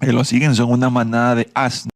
que lo siguen son una manada de asnos.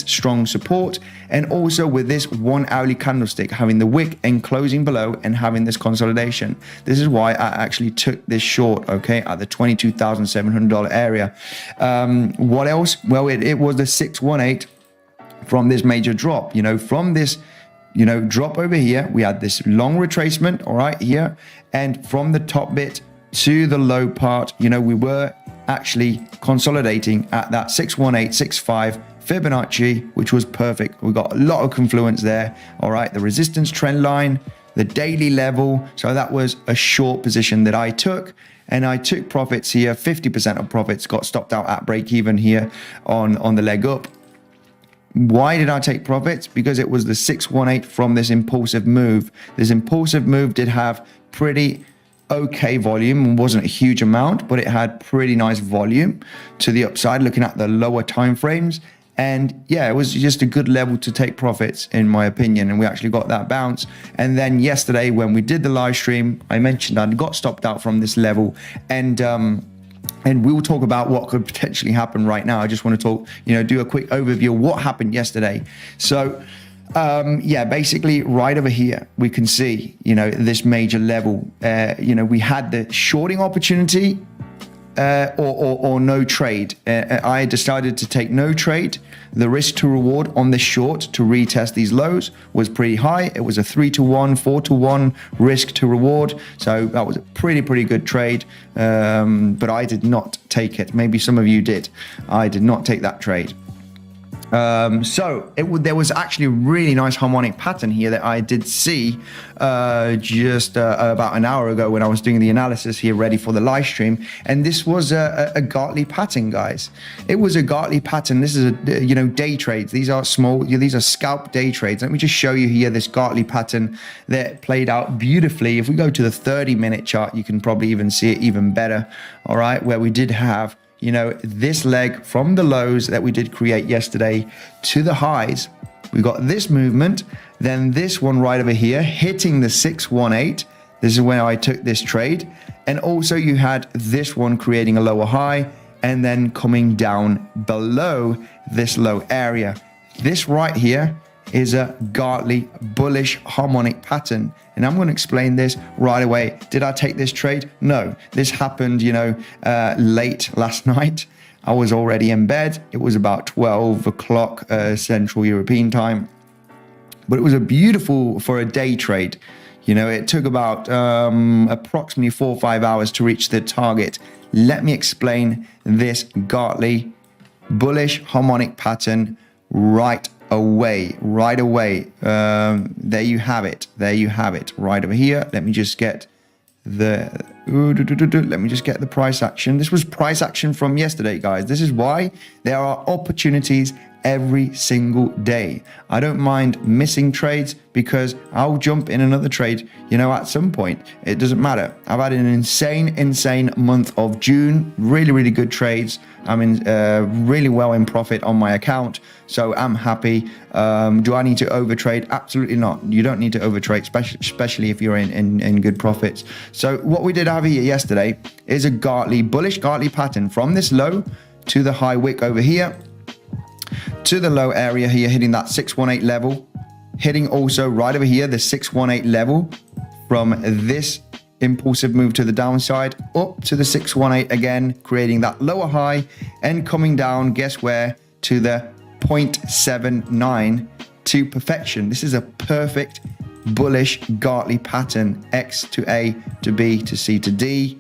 Strong support, and also with this 1 hourly candlestick having the wick and closing below and having this consolidation. This is why I actually took this short, okay, at the $22,700 area. What else? Well, it was the 618 from this major drop. From this drop over here, we had this long retracement, all right, here, and from the top bit to the low part, we were actually consolidating at that 61865 Fibonacci, which was perfect. We got a lot of confluence there. All right, the resistance trend line, the daily level. So that was a short position that I took, and I took profits here. 50% of profits got stopped out at break even here on the leg up. Why did I take profits? Because it was the 618 from this impulsive move. This impulsive move did have pretty okay volume. It wasn't a huge amount, but it had pretty nice volume to the upside looking at the lower time frames. And yeah, it was just a good level to take profits, in my opinion. And we actually got that bounce. And then yesterday, when we did the live stream, I mentioned I got stopped out from this level. And we will talk about what could potentially happen right now. I just want to talk, do a quick overview of what happened yesterday. So yeah, basically right over here, we can see, this major level, we had the shorting opportunity or no trade. I decided to take no trade. The risk to reward on this short to retest these lows was pretty high. It was a 3-to-1, 4-to-1 risk to reward. So that was a pretty good trade. But I did not take it. Maybe some of you did. I did not take that trade. So there was actually a really nice harmonic pattern here that I did see just about an hour ago when I was doing the analysis here ready for the live stream. And this was a Gartley pattern, guys. It was a Gartley pattern. This is day trades. These are small, these are scalp day trades. Let me just show you here this Gartley pattern that played out beautifully. If we go to the 30-minute chart, you can probably even see it even better. All right, where we did have you know, this leg from the lows that we did create yesterday to the highs. We got this movement, then this one right over here hitting the 618. This is when I took this trade. And also you had this one creating a lower high and then coming down below this low area. This right here is a Gartley bullish harmonic pattern. And I'm going to explain this right away. Did I take this trade? No, this happened, you know, late last night. I was already in bed. It was about 12 o'clock Central European time. But it was a beautiful for a day trade. You know, it took about approximately 4 or 5 hours to reach the target. Let me explain this Gartley bullish harmonic pattern right away. There you have it. Right over here. Let me just get the price action. This was price action from yesterday, guys. This is why there are opportunities every single day. I don't mind missing trades because I'll jump in another trade, you know, at some point. It doesn't matter. I've had an insane month of June. Really good trades. I'm in really well in profit on my account, so I'm happy. Do I need to overtrade? Absolutely not. You don't need to overtrade, especially if you're in good profits. So what we did have here yesterday is a bullish Gartley pattern from this low to the high wick over here, to the low area here, hitting that 618 level, hitting also right over here the 618 level from this impulsive move to the downside up to the 618 again, creating that lower high and coming down, guess where, to the 0.79 to perfection. This is a perfect bullish Gartley pattern, X to A to B to C to D.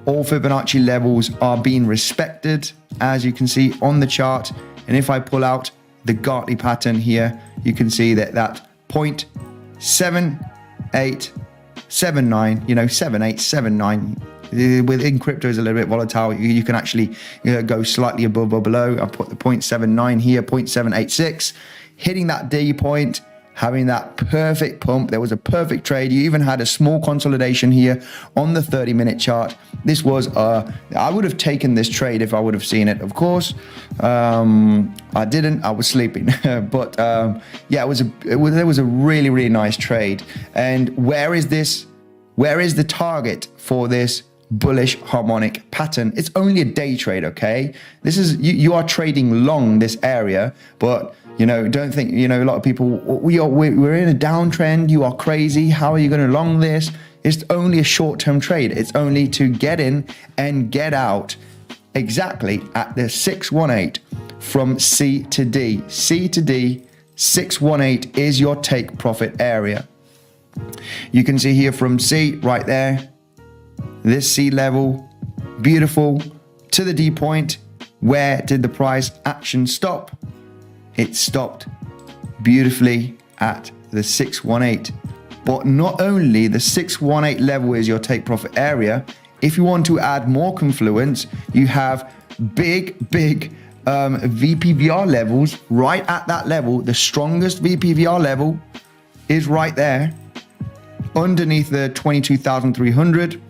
All Fibonacci levels are being respected, as you can see on the chart. And if I pull out the Gartley pattern here, you can see that 0.7879, you know, 7879 within crypto is a little bit volatile. You can actually go slightly above or below. I put the 0.79 here, 0.786, hitting that D point, having that perfect pump. There was a perfect trade. You even had a small consolidation here on the 30-minute chart. This was I would have taken this trade if I would have seen it, of course. I didn't. I was sleeping. But yeah, it was a really nice trade. And where is the target for this bullish harmonic pattern? It's only a day trade, okay? This is you are trading long this area, but you know, don't think, you know, a lot of people, we're in a downtrend, you are crazy, how are you going to long this? It's only a short-term trade. It's only to get in and get out exactly at the 618 from C to D. C to D, 618 is your take profit area. You can see here from C right there, this C level, beautiful, to the D point. Where did the price action stop? It stopped beautifully at the 618. But not only the 618 level is your take profit area, if you want to add more confluence, you have big VPVR levels right at that level. The strongest VPVR level is right there underneath the 22,300.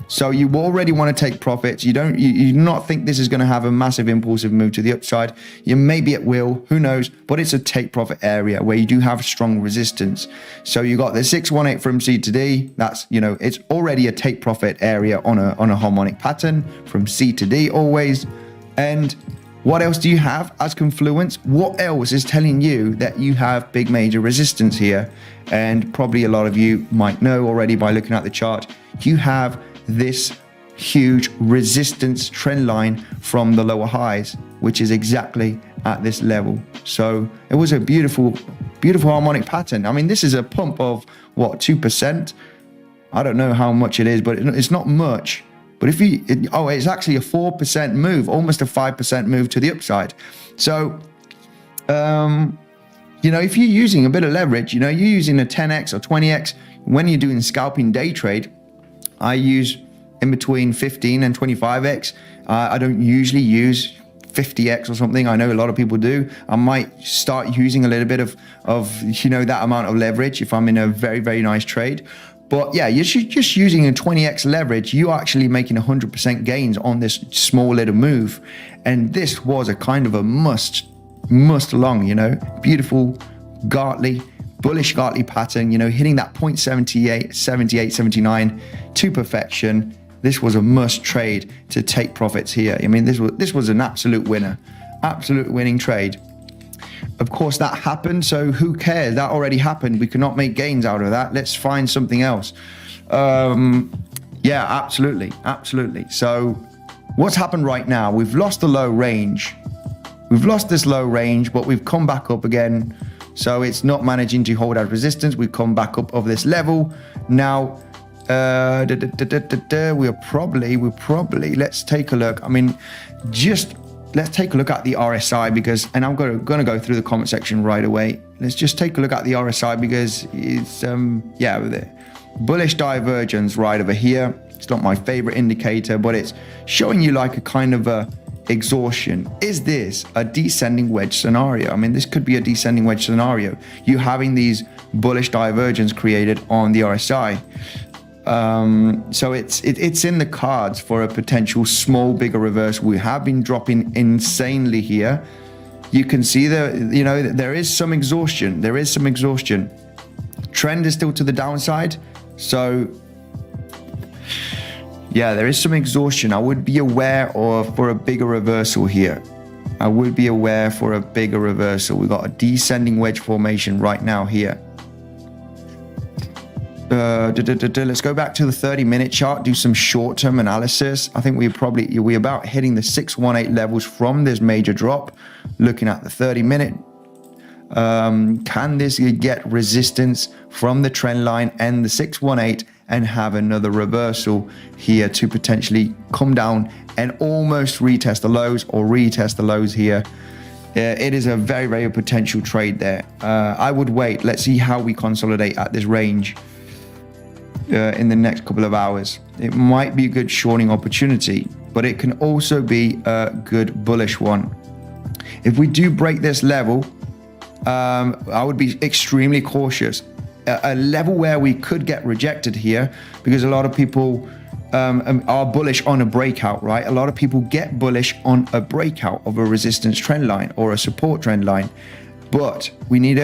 So you already want to take profits. You do not think this is going to have a massive impulsive move to the upside. Maybe it will, who knows, but it's a take profit area where you do have strong resistance. So you got the 618 from C to D. That's, you know, it's already a take profit area on a harmonic pattern from C to D always. And what else do you have as confluence? What else is telling you that you have big major resistance here? And probably a lot of you might know already by looking at the chart, you have this huge resistance trend line from the lower highs, which is exactly at this level. So it was a beautiful harmonic pattern. I mean, this is a pump of what, 2%? I don't know how much it is, but it's not much. But if it's actually a 4% move, almost a 5% move to the upside. So, you know, if you're using a bit of leverage, you know, you're using a 10x or 20x when you're doing scalping day trade. I use in between 15 and 25x. I don't usually use 50x or something. I know a lot of people do. I might start using a little bit of you know, that amount of leverage if I'm in a very nice trade. But yeah, you're just using a 20x leverage, you're actually making 100% gains on this small little move. And this was a kind of a must along, you know, beautiful Gartley, bullish Gartley pattern, you know, hitting that 0.78, 78, 79 to perfection. This was a must trade to take profits here. I mean, this was an absolute winner, absolute winning trade. Of course, that happened, so who cares? That already happened. We cannot make gains out of that. Let's find something else. Yeah, absolutely. So what's happened right now? We've lost the low range. We've lost this low range, but we've come back up again. So it's not managing to hold out resistance. We've come back up over this level. Now, we're probably, let's take a look. I mean, let's take a look at the RSI because, and I'm going to go through the comment section right away. Let's just take a look at the RSI because it's, yeah, with it. Bullish divergence right over here. It's not my favorite indicator, but it's showing you like a kind of a exhaustion. Is this a descending wedge scenario? I mean, this could be a descending wedge scenario. You having these bullish divergence created on the RSI. So it's in the cards for a potential small bigger reverse. We have been dropping insanely here. You can see you know, there is some exhaustion. Trend is still to the downside. So yeah, there is some exhaustion. I would be aware for a bigger reversal here. We've got a descending wedge formation right now here. Let's go back to the 30-minute chart, do some short-term analysis. I think we're about hitting the 618 levels from this major drop. Looking at the 30-minute, can this get resistance from the trend line and the 618 and have another reversal here to potentially come down and almost retest the lows or retest the lows here? It is a very, very potential trade there. I would wait. Let's see how we consolidate at this range. In the next couple of hours. It might be a good shorting opportunity, but it can also be a good bullish one. If we do break this level, I would be extremely cautious. A level where we could get rejected here, because a lot of people are bullish on a breakout, right? A lot of people get bullish on a breakout of a resistance trend line or a support trend line. But we need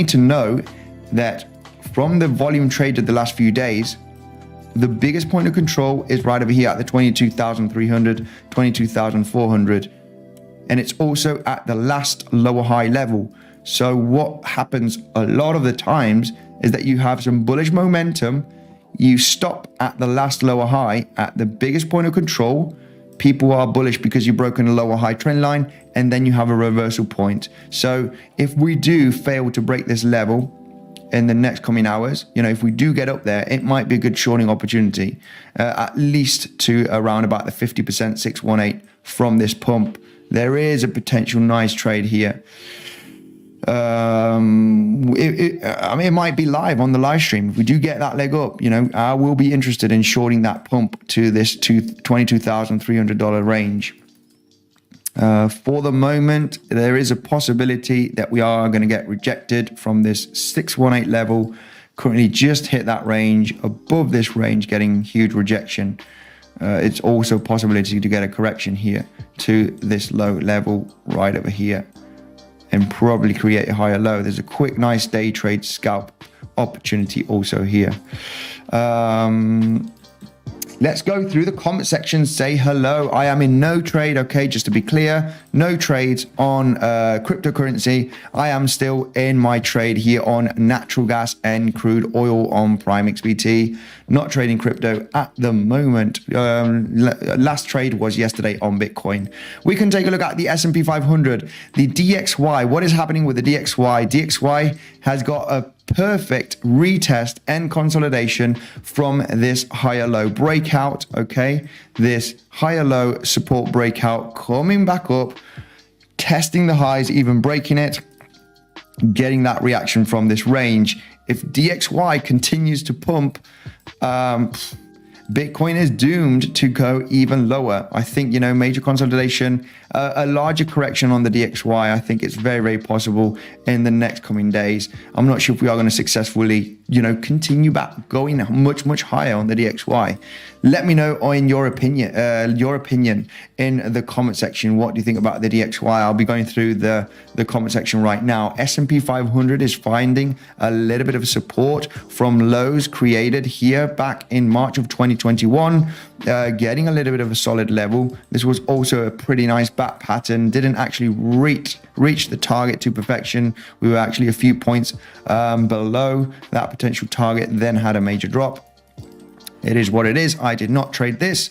to know that from the volume traded the last few days, the biggest point of control is right over here at the 22,300, 22,400. And it's also at the last lower high level. So what happens a lot of the times is that you have some bullish momentum. You stop at the last lower high at the biggest point of control. People are bullish because you've broken a lower high trend line, and then you have a reversal point. So if we do fail to break this level in the next coming hours, you know, if we do get up there, it might be a good shorting opportunity, at least to around about the 50% 618 from this pump. There is a potential nice trade here. I mean, it might be live on the live stream. If we do get that leg up, you know, I will be interested in shorting that pump to this $22,300 range. For the moment, there is a possibility that we are going to get rejected from this 618 level. Currently just hit that range, above this range, getting huge rejection. It's also a possibility to get a correction here to this low level right over here and probably create a higher low. There's a quick, nice day trade scalp opportunity also here. Let's go through the comment section, say hello. I am in no trade, okay, just to be clear, no trades on cryptocurrency. I am still in my trade here on natural gas and crude oil on Prime XBT. Not trading crypto at the moment. Last trade was yesterday on Bitcoin. We can take a look at the S&P 500, the DXY. What is happening with the DXY? DXY has got a perfect retest and consolidation from this higher low breakout. Okay, this higher low support breakout, coming back up, testing the highs, even breaking it, getting that reaction from this range. If DXY continues to pump, Bitcoin is doomed to go even lower. I think, major consolidation, a larger correction on the DXY, I think it's very, very possible in the next coming days. I'm not sure if we are going to successfully, continue back going much, much higher on the DXY. Let me know in your opinion in the comment section. What do you think about the DXY? I'll be going through the comment section right now. S&P 500 is finding a little bit of support from lows created here back in March of 2021, getting a little bit of a solid level. This was also a pretty nice back pattern. Didn't actually reach the target to perfection. We were actually a few points below that potential target, then had a major drop. It is what it is. I did not trade this,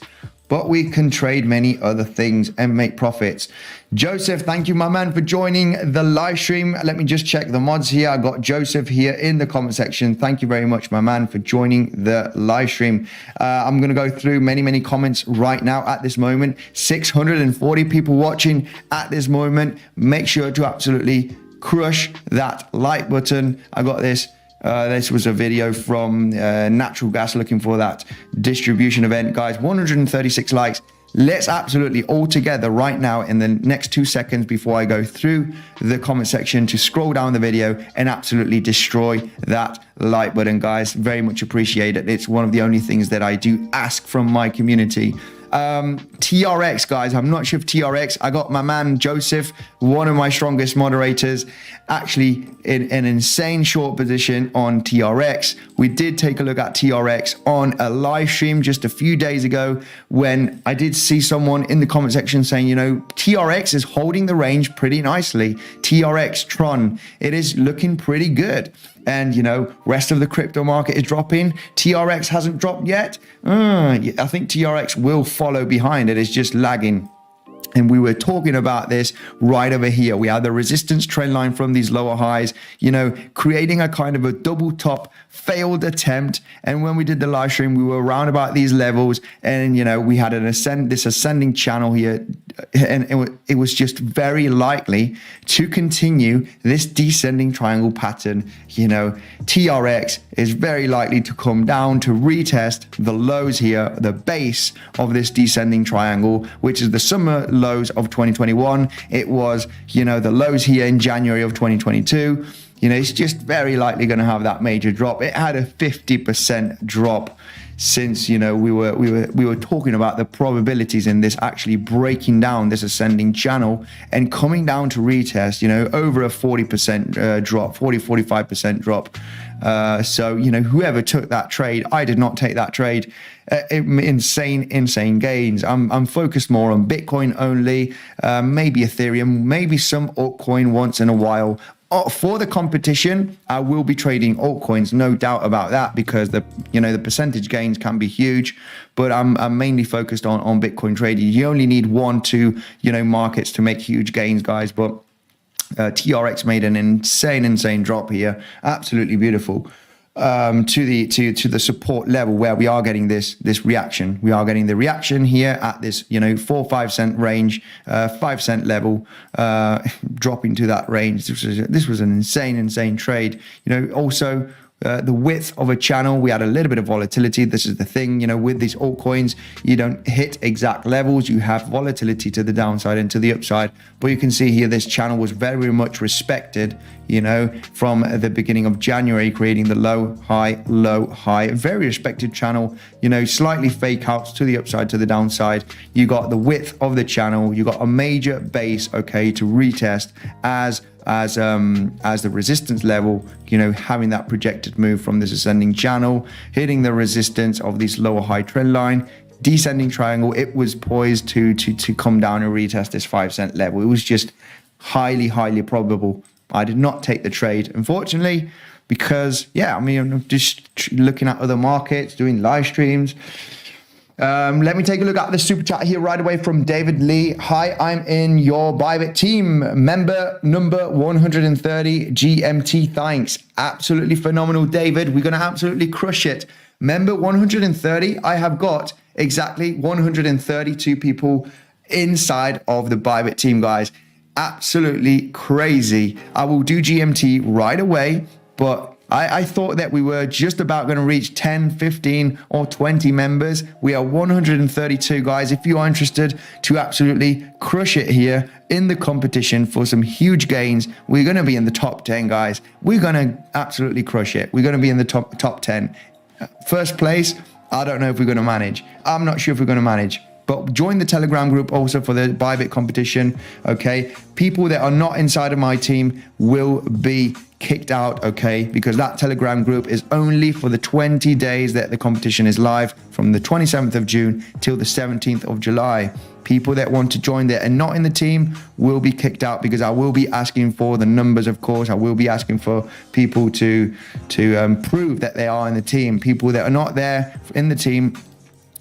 but we can trade many other things and make profits. Joseph, thank you, my man, for joining the live stream. Let me just check the mods here. I got Joseph here in the comment section. Thank you very much, my man, for joining the live stream. I'm going to go through many comments right now at this moment. 640 people watching at this moment. Make sure to absolutely crush that like button. I got this. This was a video from Natural Gas looking for that distribution event. Guys, 136 likes. Let's absolutely all together right now in the next 2 seconds before I go through the comment section to scroll down the video and absolutely destroy that like button, guys. Very much appreciate it. It's one of the only things that I do ask from my community. TRX, guys, I'm not sure if TRX, I got my man Joseph, one of my strongest moderators, actually in an insane short position on TRX. We did take a look at TRX on a live stream just a few days ago when I did see someone in the comment section saying, TRX is holding the range pretty nicely. TRX Tron, it is looking pretty good. And, rest of the crypto market is dropping. TRX hasn't dropped yet. I think TRX will follow behind. It is just lagging. And we were talking about this right over here. We had the resistance trend line from these lower highs, creating a kind of a double top failed attempt. And when we did the live stream, we were around about these levels and, we had this ascending channel here. And it was just very likely to continue this descending triangle pattern. TRX is very likely to come down to retest the lows here, the base of this descending triangle, which is the summer lows of 2021. It was, the lows here in January of 2022. It's just very likely going to have that major drop. It had a 50% drop since, we were talking about the probabilities in this actually breaking down this ascending channel and coming down to retest, over a 40% drop, 45% drop. So, whoever took that trade, I did not take that trade. Insane gains. I'm focused more on Bitcoin only, maybe Ethereum, maybe some altcoin once in a while. For the competition, I will be trading altcoins, no doubt about that, because the percentage gains can be huge. But I'm mainly focused on Bitcoin trading. You only need 1-2 markets to make huge gains, guys. But TRX made an insane drop here, absolutely beautiful. To the support level where we are getting this reaction. We are getting the reaction here at this 4-5 cent range, 5 cent level, dropping to that range. This was an insane trade. Also the width of a channel, we had a little bit of volatility. This is the thing, with these altcoins, you don't hit exact levels. You have volatility to the downside and to the upside. But you can see here, this channel was very much respected, from the beginning of January, creating the low, high, very respected channel, slightly fake outs to the upside, to the downside. You got the width of the channel. You got a major base, okay, to retest as the resistance level, having that projected move from this ascending channel, hitting the resistance of this lower high trend line, descending triangle. It was poised to come down and retest this 5 cent level. It was just highly probable. I did not take the trade, unfortunately, because I'm just looking at other markets, doing live streams. Let me take a look at the super chat here right away from David Lee. Hi, I'm in your Bybit team. Member number 130 GMT. Thanks. Absolutely phenomenal, David. We're going to absolutely crush it. Member 130. I have got exactly 132 people inside of the Bybit team, guys. Absolutely crazy. I will do GMT right away. But I thought that we were just about going to reach 10, 15, or 20 members. We are 132, guys. If you are interested to absolutely crush it here in the competition for some huge gains, we're going to be in the top 10, guys. We're going to absolutely crush it. We're going to be in the top 10. First place, I don't know if we're going to manage. I'm not sure if we're going to manage. But join the Telegram group also for the Bybit competition, okay? People that are not inside of my team will be kicked out, okay? Because that Telegram group is only for the 20 days that the competition is live, from the 27th of June till the 17th of July. People that want to join there and not in the team will be kicked out, because I will be asking for the numbers, of course. I will be asking for people to prove that they are in the team. People that are not there in the team,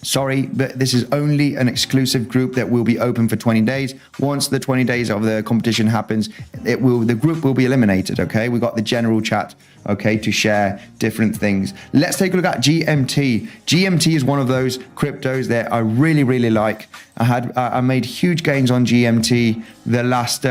sorry, but this is only an exclusive group that will be open for 20 days. Once the 20 days of the competition happens, the group will be eliminated, okay? We got the general chat, okay, to share different things. Let's take a look at GMT. GMT is one of those cryptos that I really, really like. I made huge gains on GMT the last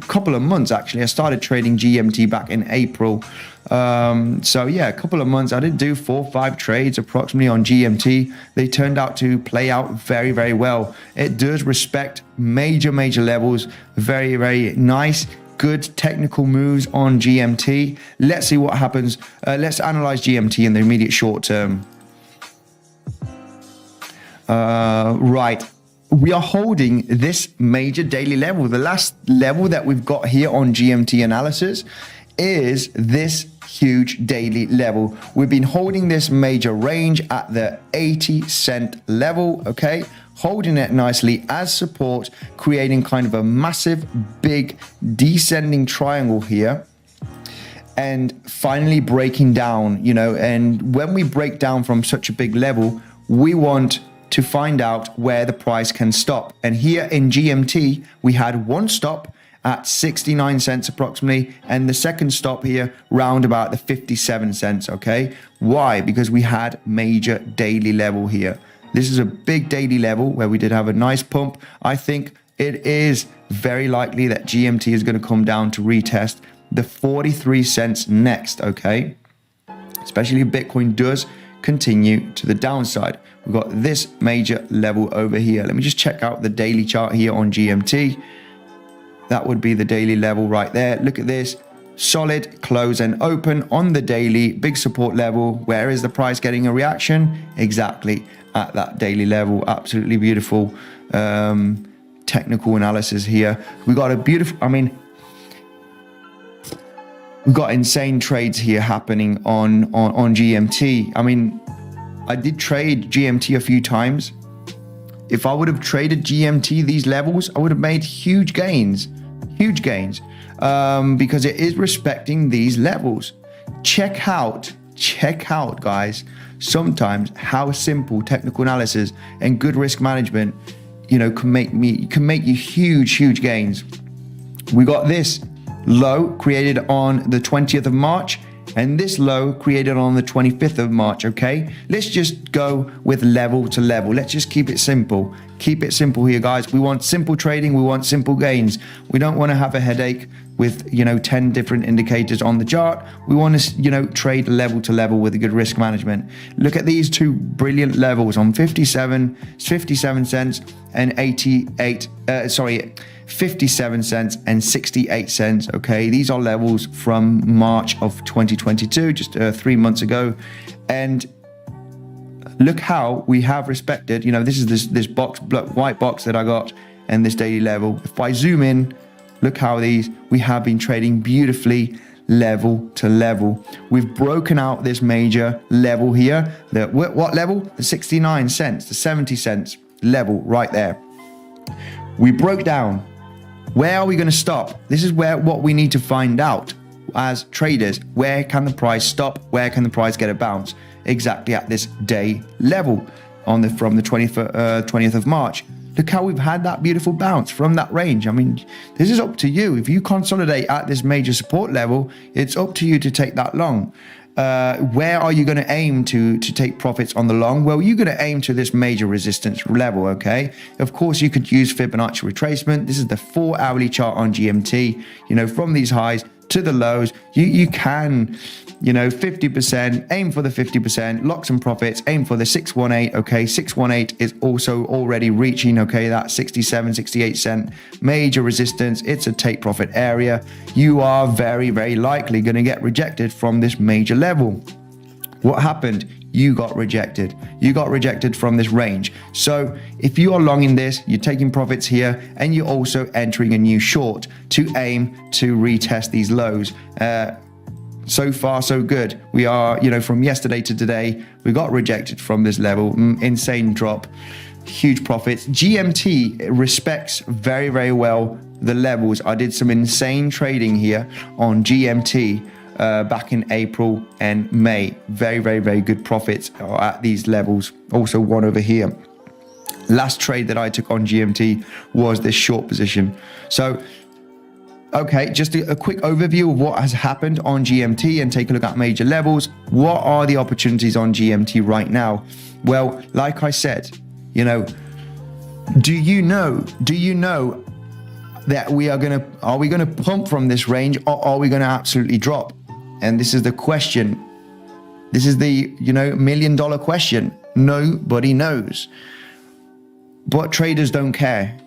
couple of months, actually. I started trading GMT back in April. So yeah, a couple of months. I did do 4 or 5 trades approximately on GMT. They turned out to play out very, very well. It does respect major levels. Very, very nice, good technical moves on GMT. Let's see what happens. Let's analyze GMT in the immediate short term. Right. We are holding this major daily level. The last level that we've got here on GMT analysis is this huge daily level. We've been holding this major range at the 80-cent level, okay? Holding it nicely as support, creating kind of a massive, big descending triangle here, and finally breaking down, you know. And when we break down from such a big level, we want to find out where the price can stop. And here in GMT, we had one stop at 69 cents approximately, and the second stop here round about the 57 cents, okay? Why? Because we had major daily level here. This is a big daily level where we did have a nice pump. I think it is very likely that GMT is going to come down to retest the 43 cents next, okay? Especially if Bitcoin does continue to the downside. We've got this major level over here. Let me just check out the daily chart here on GMT. That would be the daily level right there. Look at this. Solid close and open on the daily. Big support level. Where is the price getting a reaction? Exactly at that daily level. Absolutely beautiful technical analysis here. We got a beautiful, I mean, we've got insane trades here happening on GMT. I mean, I did trade GMT a few times. If I would have traded GMT these levels, I would have made huge gains, because it is respecting these levels. Check out, guys, sometimes how simple technical analysis and good risk management, you know, can make you huge gains. We got this low created on the 20th of March, and this low created on the 25th of March, okay? Let's just go with level to level. Let's just keep it simple. Keep it simple here, guys. We want simple trading. We want simple gains. We don't want to have a headache with, you know, 10 different indicators on the chart. We want to, you know, trade level to level with a good risk management. Look at these two brilliant levels on 57 cents and 57 cents and 68 cents, okay? These are levels from March of 2022, just 3 months ago. And look how we have respected, you know, this is this white box that I got and this daily level. If I zoom in, look how we have been trading beautifully level to level. We've broken out this major level here. What level? The 69 cents, the 70 cents level right there. We broke down. Where are we going to stop? This is what we need to find out as traders. Where can the price stop? Where can the price get a bounce? Exactly at this day level from the 20th of March. Look how we've had that beautiful bounce from that range. I mean, this is up to you. If you consolidate at this major support level, it's up to you to take that long. Where are you going to aim to take profits on the long? Well, you're going to aim to this major resistance level, okay? Of course, you could use Fibonacci retracement. This is the 4-hourly chart on GMT. You know, from these highs, to the lows, you can, 50%, aim for the 50%, lock some profits, aim for the 618, okay? 618 is also already reaching, okay, that 67, 68 cent major resistance. It's a take profit area. You are very, very likely going to get rejected from this major level. What happened? You got rejected. You got rejected from this range. So if you are long in this, you're taking profits here, and you're also entering a new short to aim to retest these lows. So far, so good. We are, from yesterday to today, we got rejected from this level. Insane drop, huge profits. GMT respects very, very well the levels. I did some insane trading here on GMT. Back in April and May. Very, very, very good profits at these levels. Also one over here. Last trade that I took on GMT was this short position. So, okay, just a quick overview of what has happened on GMT and take a look at major levels. What are the opportunities on GMT right now? Well, like I said, do you know that are we gonna pump from this range, or are we gonna absolutely drop? And this is the question. This is the, $1 million question. Nobody knows. But traders don't care.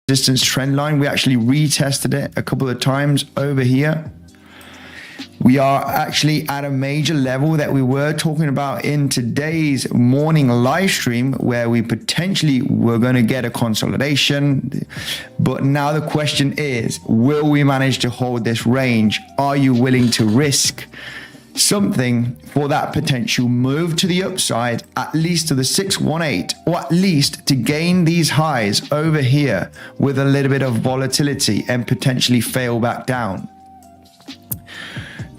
Resistance trend line, we actually retested it a couple of times over here. We are actually at a major level that we were talking about in today's morning live stream, where we potentially were going to get a consolidation. But now the question is, will we manage to hold this range? Are you willing to risk something for that potential move to the upside, at least to the 618, or at least to gain these highs over here with a little bit of volatility and potentially fail back down?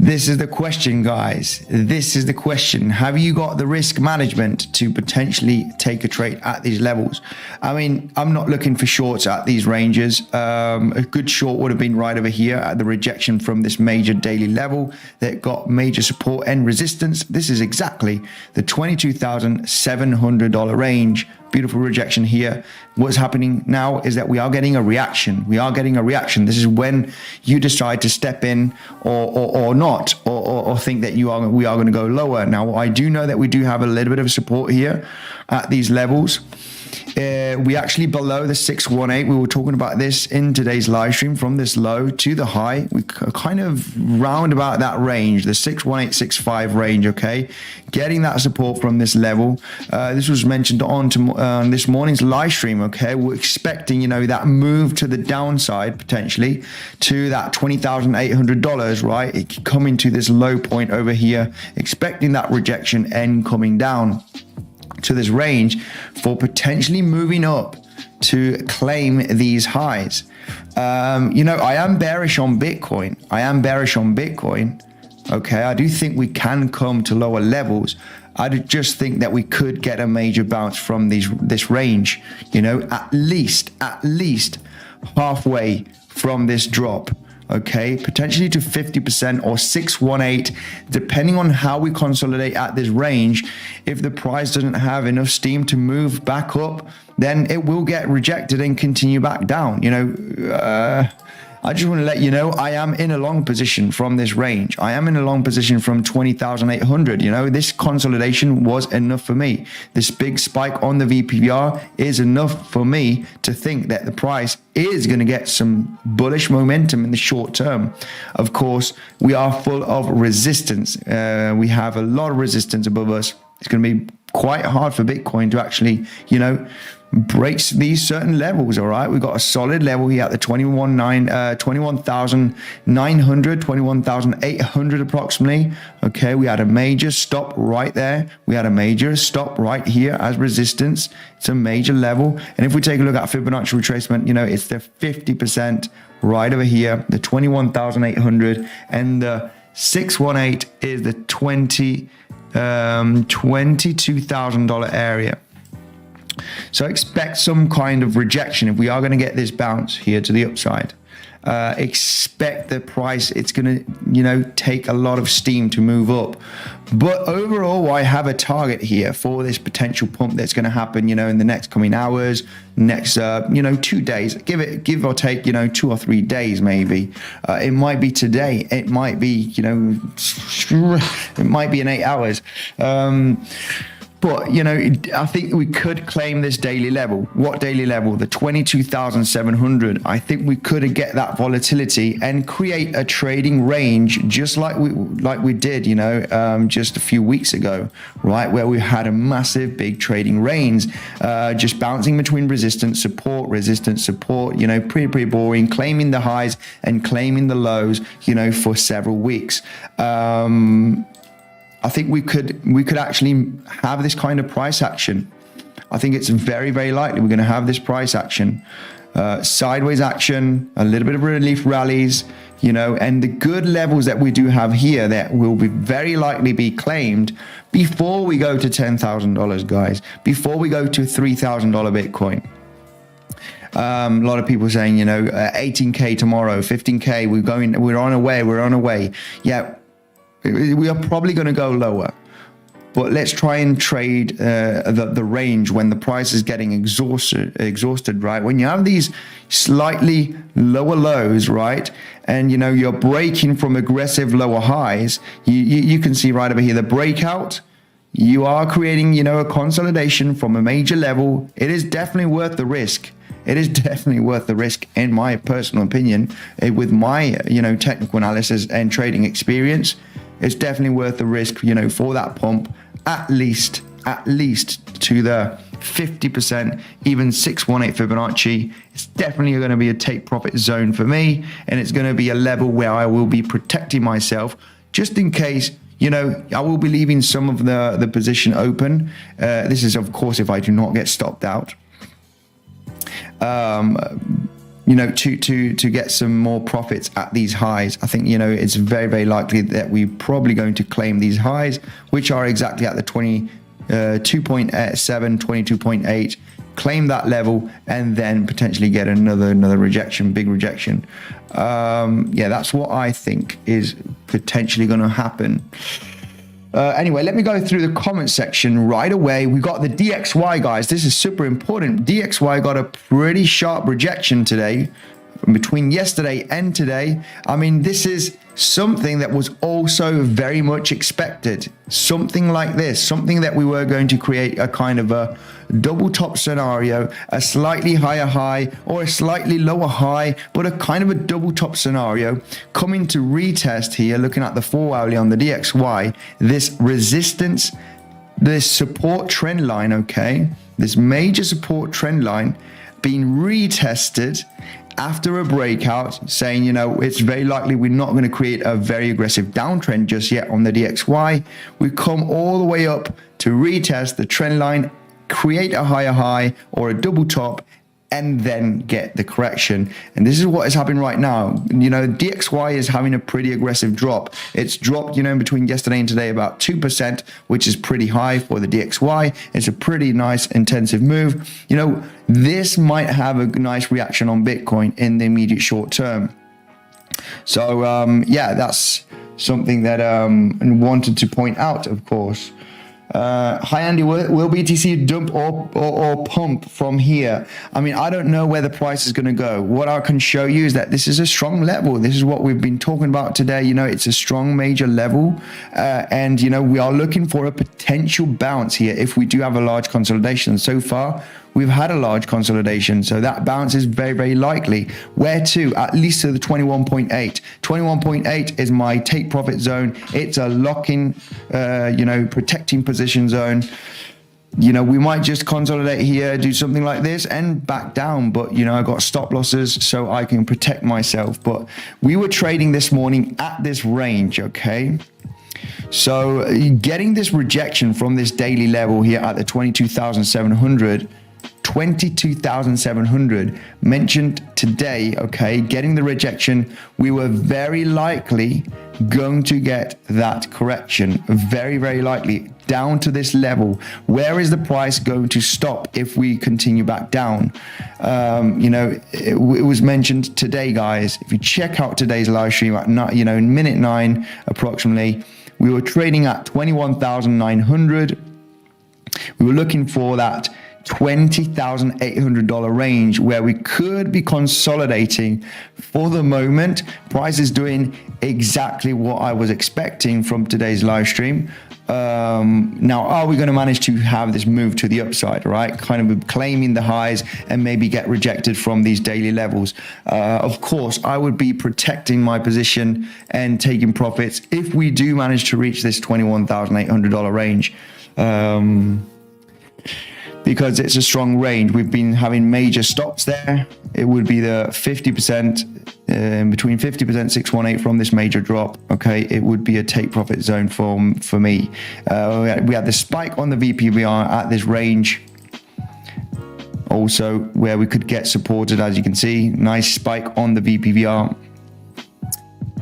This is the question, guys. This is the question. Have you got the risk management to potentially take a trade at these levels? I mean, I'm not looking for shorts at these ranges. A good short would have been right over here at the rejection from this major daily level that got major support and resistance. This is exactly the $22,700 range. Beautiful rejection here. What's happening now is that we are getting a reaction. We are getting a reaction. This is when you decide to step in or not, or think that we are going to go lower. Now, I do know that we do have a little bit of support here at these levels. We actually below the 618. We were talking about this in today's live stream. From this low to the high, we kind of round about that range, the 61865 range. Okay, getting that support from this level. This was mentioned on this morning's live stream. Okay, we're expecting that move to the downside potentially to that $20,800, right? Coming to this low point over here, expecting that rejection and coming down to this range for potentially moving up to claim these highs. I am bearish on Bitcoin. Okay, I do think we can come to lower levels. I just think that we could get a major bounce from this range, at least halfway from this drop. Okay, potentially to 50% or 618, depending on how we consolidate at this range. If the price doesn't have enough steam to move back up, then it will get rejected and continue back down. I just want to let you know, I am in a long position from this range. I am in a long position from 20,800. This consolidation was enough for me. This big spike on the VPVR is enough for me to think that the price is going to get some bullish momentum in the short term. Of course, we are full of resistance. We have a lot of resistance above us. It's going to be quite hard for Bitcoin to actually, breaks these certain levels, all right? We've got a solid level here at the 21,900, 21,800 approximately. Okay, we had a major stop right there. We had a major stop right here as resistance. It's a major level. And if we take a look at Fibonacci retracement, you know, it's the 50% right over here, the 21,800, and the 618 is the $22,000 area. So expect some kind of rejection if we are going to get this bounce here to the upside. Expect the price, it's going to, you know, take a lot of steam to move up. But overall, I have a target here for this potential pump that's going to happen, you know, in the next coming hours, next, you know, 2 days. Give or take, you know, 2 or 3 days maybe. It might be today. It might be, you know, it might be in 8 hours. But, you know, I think we could claim this daily level. What daily level? The 22,700. I think we could get that volatility and create a trading range just like we did, you know, just a few weeks ago, right? Where we had a massive big trading range, just bouncing between resistance, support, you know, pretty boring, claiming the highs and claiming the lows, you know, for several weeks. I think we could actually have this kind of price action. I think it's very, very likely we're going to have this price action, sideways action, a little bit of relief rallies, you know, and the good levels that we do have here that will be very likely be claimed before we go to $10,000, guys, before we go to $3,000 Bitcoin. A lot of people saying, you know, 18K tomorrow, 15K, we're on our way. Yeah. We are probably going to go lower, but let's try and trade the range when the price is getting exhausted, right? When you have these slightly lower lows, right, and you know you're breaking from aggressive lower highs, you can see right over here the breakout. You are creating, you know, a consolidation from a major level. It is definitely worth the risk. It is definitely worth the risk, in my personal opinion, with my, you know, technical analysis and trading experience. It's definitely worth the risk, you know, for that pump, at least to the 50%, even 618 Fibonacci. It's definitely going to be a take profit zone for me, and it's going to be a level where I will be protecting myself just in case. You know, I will be leaving some of the position open. This is, of course, if I do not get stopped out. You know, to get some more profits at these highs. I think, you know, it's very, very likely that we're probably going to claim these highs, which are exactly at the 22.7, 22.8, claim that level, and then potentially get another rejection, big rejection. Yeah, that's what I think is potentially going to happen. Anyway, let me go through the comment section right away. We got the DXY, guys. This is super important. DXY got a pretty sharp rejection today, between yesterday and today. I mean, this is something that was also very much expected. Something like this, something that we were going to create a kind of a double top scenario, a slightly higher high or a slightly lower high, but a kind of a double top scenario coming to retest here, looking at the 4 hourly on the DXY, this resistance, this support trend line, okay, this major support trend line being retested after a breakout, saying, you know, it's very likely we're not going to create a very aggressive downtrend just yet on the DXY. We come all the way up to retest the trend line, create a higher high or a double top, and then get the correction. And this is what is happening right now. You know, DXY is having a pretty aggressive drop. It's dropped, you know, in between yesterday and today about 2%, which is pretty high for the DXY. It's a pretty nice intensive move. You know, this might have a nice reaction on Bitcoin in the immediate short term. So yeah, that's something that I wanted to point out, of course. Hi Andy, will BTC dump or pump from here? I mean, I don't know where the price is going to go. What I can show you is that this is a strong level. This is what we've been talking about today. You know, it's a strong major level, and you know, we are looking for a potential bounce here if we do have a large consolidation. So far we've had a large consolidation, so that bounce is very, very likely. Where to? At least to the 21.8. 21.8 is my take profit zone. It's a lock-in, you know, protecting position zone. you know, we might just consolidate here, do something like this and back down. But, you know, I got stop losses so I can protect myself. But we were trading this morning at this range, okay? So getting this rejection from this daily level here at the 22,700 mentioned today, okay, getting the rejection, we were very likely going to get that correction, very likely down to this level. Where is the price going to stop if we continue back down? You know, it was mentioned today, guys. If you check out today's live stream at in minute 9 approximately, we were trading at 21,900. We were looking for that $20,800 range where we could be consolidating. For the moment, price is doing exactly what I was expecting from today's live stream. Now, are we going to manage to have this move to the upside, right? Kind of claiming the highs and maybe get rejected from these daily levels. Of course, I would be protecting my position and taking profits if we do manage to reach this $21,800 range. Because it's a strong range. We've been having major stops there. It would be the 50%, between 50%, 618 from this major drop. Okay, it would be a take profit zone for me. We had the spike on the VPVR at this range. Also, where we could get supported, as you can see, nice spike on the VPVR.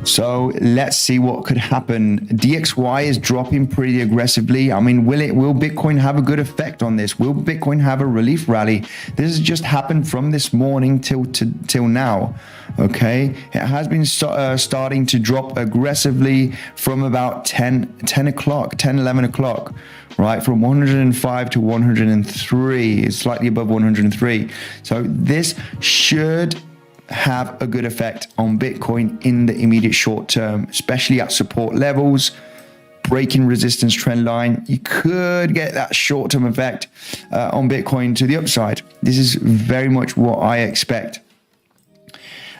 So let's see what could happen. DXY is dropping pretty aggressively. I mean, will Bitcoin have a good effect on this? Will Bitcoin have a relief rally? This has just happened from this morning till now. Okay, it has been starting to drop aggressively from about 10 o'clock, 11 o'clock, right? From 105 to 103, it's slightly above 103. So this should have a good effect on Bitcoin in the immediate short term, especially at support levels, breaking resistance trend line. You could get that short-term effect on Bitcoin to the upside. This is very much what I expect.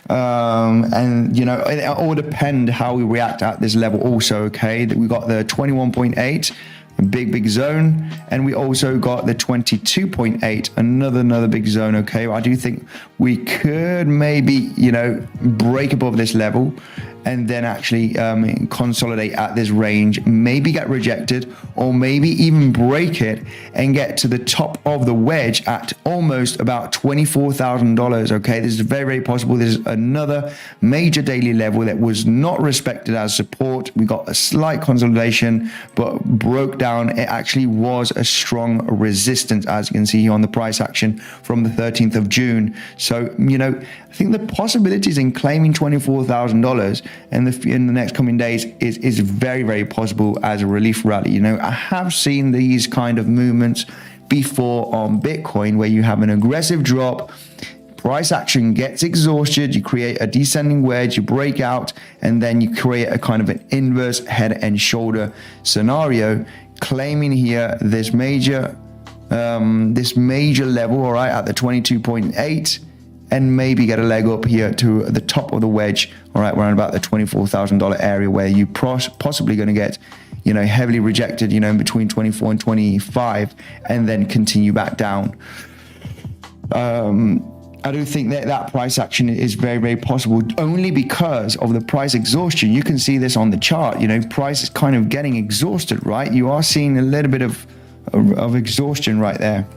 And you know, it all depend how we react at this level also. Okay, that we got the 21.8, a big zone, and we also got the 22.8, another big zone. Okay, I do think we could maybe, you know, break above this level and then actually consolidate at this range, maybe get rejected, or maybe even break it and get to the top of the wedge at almost about $24,000. Okay, this is very possible. This is another major daily level that was not respected as support. We got a slight consolidation, but broke down. It actually was a strong resistance, as you can see here on the price action from the 13th of June. So, you know, I think the possibilities in claiming $24,000 in the next coming days is very possible as a relief rally. You know, I have seen these kind of movements before on Bitcoin where you have an aggressive drop, price action gets exhausted, you create a descending wedge, you break out, and then you create a kind of an inverse head and shoulder scenario, claiming here this major level, all right, at the 22.8, and maybe get a leg up here to the top of the wedge. All right, we're around about the $24,000 area where you possibly going to get, you know, heavily rejected, you know, in between 24 and 25, and then continue back down. I do think that price action is very possible, only because of the price exhaustion. You can see this on the chart. You know, price is kind of getting exhausted, right? You are seeing a little bit of exhaustion right there.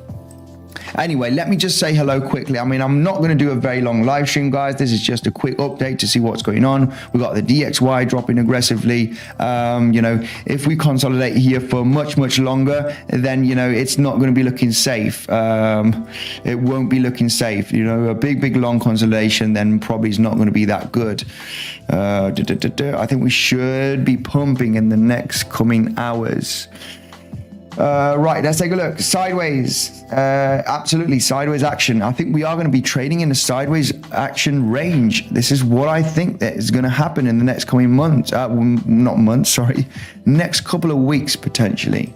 Anyway, let me just say hello quickly. I mean, I'm not going to do a very long live stream, guys. This is just a quick update to see what's going on. We got the DXY dropping aggressively. You know, if we consolidate here for much longer, then, you know, it's not going to be looking safe. It won't be looking safe. You know, a big long consolidation then probably is not going to be that good. I think we should be pumping in the next coming hours. Right, let's take a look. Sideways, absolutely sideways action. I think we are going to be trading in a sideways action range. This is what I think that is going to happen in the next coming months. Next couple of weeks potentially.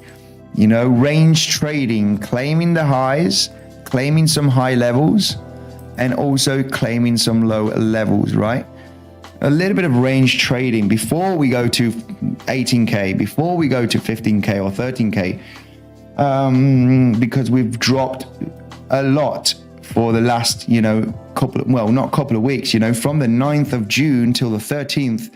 You know, range trading, claiming the highs, claiming some high levels, and also claiming some low levels, right? A little bit of range trading before we go to 18K, before we go to 15K or 13K. because we've dropped a lot for the last, not couple of weeks, from the 9th of June till the 13th,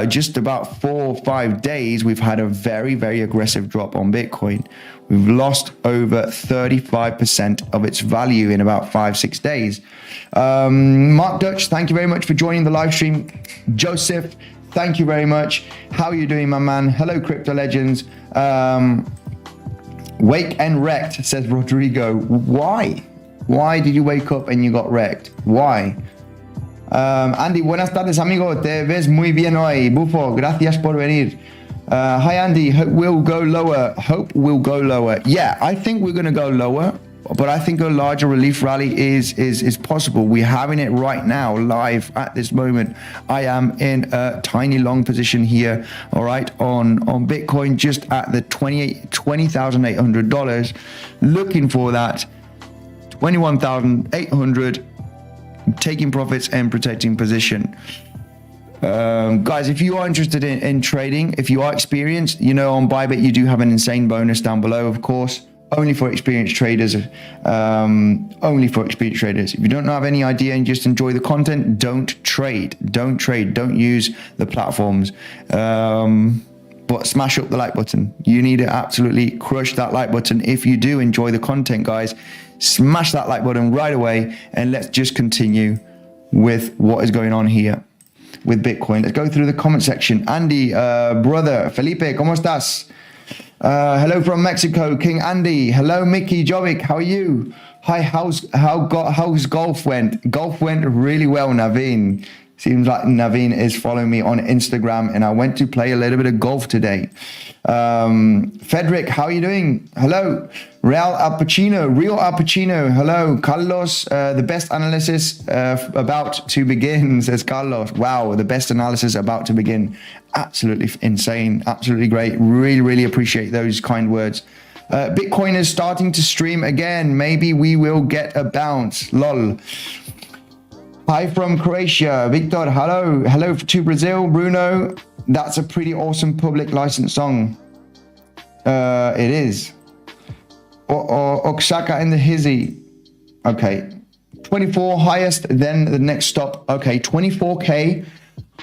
just about 4 or 5 days, we've had a very, very aggressive drop on Bitcoin. We've lost over 35% of its value in about 5-6 days. Mark Dutch, thank you very much for joining the live stream. Joseph, thank you very much. How are you doing, my man? Hello, Crypto Legends. Wake and wrecked, says Rodrigo. Why? Why did you wake up and you got wrecked? Why? Andy, buenas tardes, amigo. Te ves muy bien hoy. Bufo, gracias por venir. Hi, Andy. Hope we'll go lower. Hope we'll go lower. Yeah, I think we're going to go lower, but I think a larger relief rally is possible. We're having it right now, live at this moment. I am in a tiny long position here, all right, on Bitcoin, just at the $20,800, looking for that 21,800, taking profits and protecting position. Guys, if you are interested in trading, if you are experienced, on Bybit you do have an insane bonus down below, of course, only for experienced traders. Only for experienced traders. If you don't have any idea and just enjoy the content, don't trade. Don't use the platforms. But smash up the like button. You need to absolutely crush that like button. If you do enjoy the content, guys, smash that like button right away, and let's just continue with what is going on here with Bitcoin. Let's go through the comment section. Andy, brother, Felipe, ¿cómo estás? Hello from Mexico, King Andy. Hello, Mickey Jovic, how are you? Hi, how's golf went? Golf went really well, Naveen. Seems like Naveen is following me on Instagram, and I went to play a little bit of golf today. Frederick, how are you doing? Hello. Real Al Pacino. Hello. Carlos, the best analysis about to begin, says Carlos. Wow, the best analysis about to begin. Absolutely insane. Absolutely great. Really, really appreciate those kind words. Bitcoin is starting to stream again. Maybe we will get a bounce. Lol. Hi from Croatia, Victor. Hello to Brazil, Bruno. That's a pretty awesome public license song. It is. Or Oksaka in the Hizzy. Okay, 24 highest, then the next stop. Okay, 24k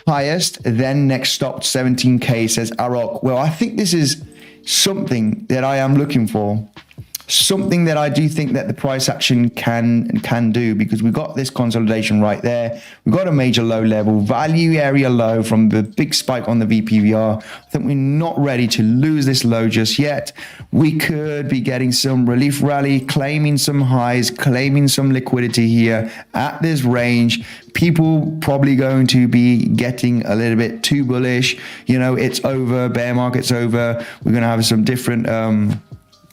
highest, then next stop 17k, says Arok. Well, I think this is something that I am looking for. Something that I do think that the price action can do, because we've got this consolidation right there. We've got a major low level, value area low from the big spike on the VPVR. I think we're not ready to lose this low just yet. We could be getting some relief rally, claiming some highs, claiming some liquidity here at this range. People probably going to be getting a little bit too bullish. It's over, bear market's over. We're going to have some different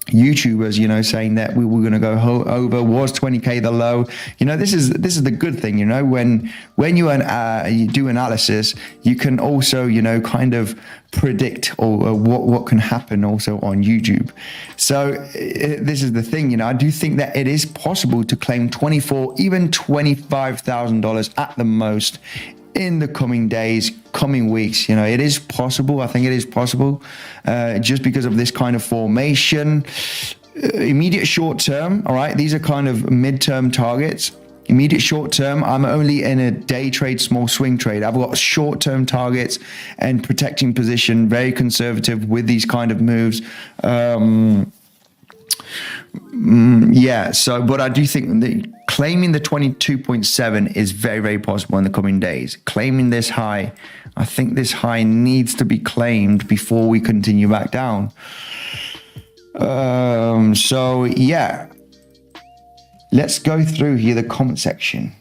YouTubers, saying that we were going to go over, was 20k the low. This is the good thing, when you do analysis, you can also, kind of predict or what can happen also on YouTube. So this is the thing, I do think that it is possible to claim 24, even $25,000 at the most in the coming days, coming weeks. It is possible. I think it is possible, just because of this kind of formation. Immediate short term, all right, these are kind of midterm targets. Immediate short term, I'm only in a day trade, small swing trade. I've got short term targets and protecting position, very conservative with these kind of moves. But I do think that claiming the 22.7 is very, very possible in the coming days. Claiming this high, I think this high needs to be claimed before we continue back down. Let's go through here the comment section.